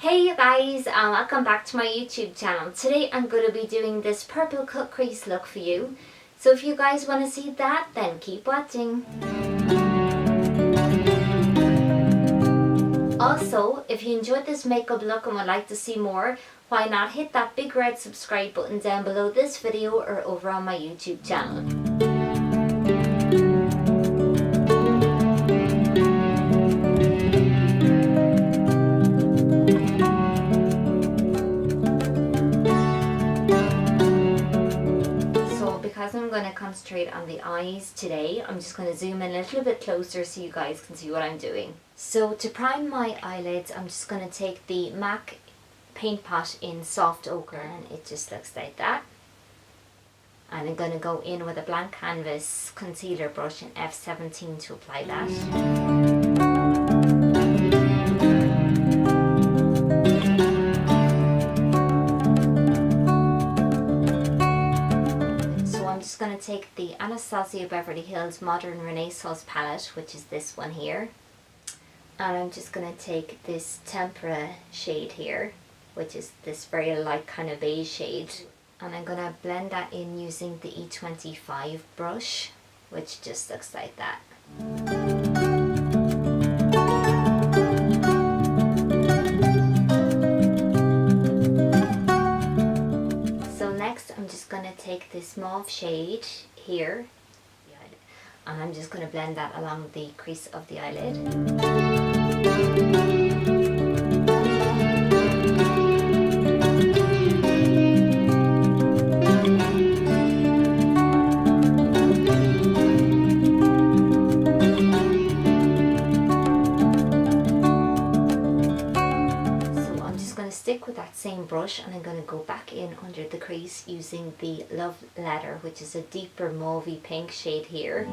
Hey you guys, welcome back to my YouTube channel. Today I'm going to be doing this purple cut crease look for you. So if you guys want to see that, then keep watching. Also, if you enjoyed this makeup look and would like to see more, why not hit that big red subscribe button down below this video or over on my YouTube channel. Because I'm going to concentrate on the eyes today, I'm just going to zoom in a little bit closer so you guys can see what I'm doing. So to prime my eyelids, I'm just going to take the MAC paint pot in soft ochre, and it just looks like that. And I'm going to go in with a blank canvas concealer brush in F17 to apply that. Going to take the Anastasia Beverly Hills Modern Renaissance palette, which is this one here, and I'm just going to take this tempera shade here, which is this very light kind of beige shade, and I'm going to blend that in using the E25 brush, which just looks like that. I'm just going to take this mauve shade here, and I'm just going to blend that along the crease of the eyelid. Stick with that same brush, and I'm going to go back in under the crease using the Love Letter, which is a deeper mauvey pink shade here.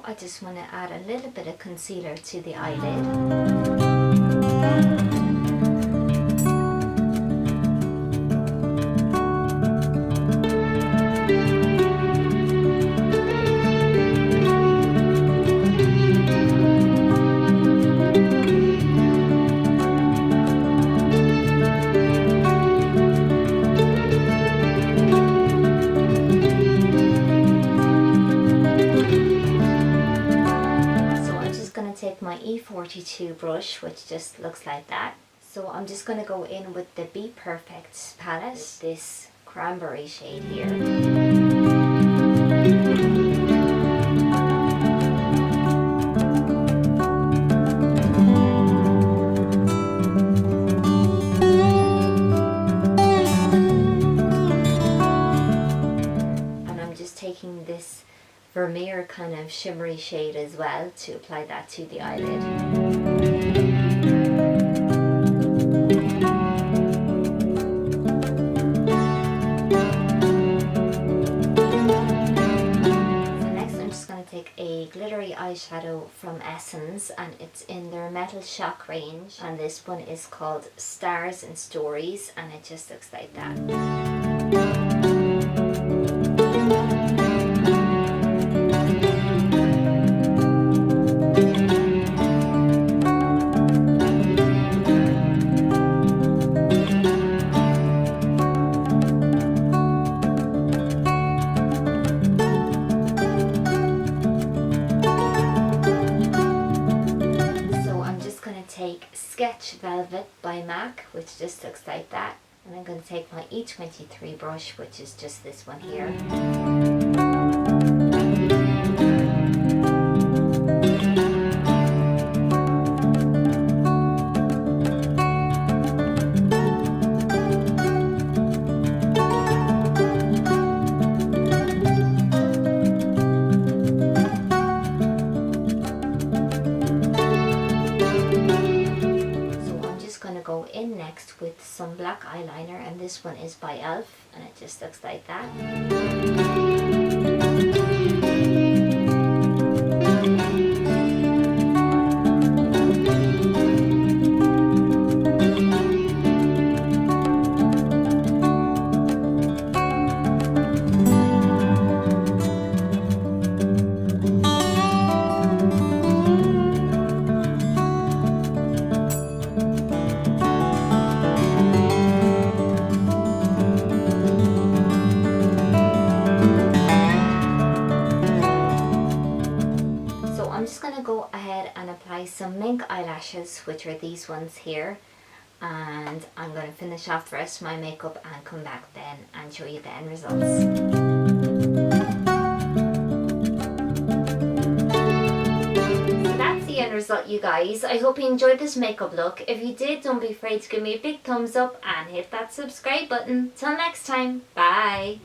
I just want to add a little bit of concealer to the eyelid. Take my E42 brush, which just looks like that. So I'm just going to go in with the Be Perfect palette, this cranberry shade here. And I'm just taking this Vermeer kind of shimmery shade as well to apply that to the eyelid. So next I'm just going to take a glittery eyeshadow from Essence, and it's in their Metal Shock range, and this one is called Stars and Stories, and it just looks like that. Sketch Velvet by MAC, which just looks like that, and I'm going to take my E23 brush, which is just this one here. go in next with some black eyeliner, and this one is by Aoife, and it just looks like that. I'm just going to go ahead and apply some mink eyelashes, which are these ones here, and I'm going to finish off the rest of my makeup and come back then and show you the end results. So that's the end result, you guys. I hope you enjoyed this makeup look. If you did, don't be afraid to give me a big thumbs up and hit that subscribe button. Till next time, bye!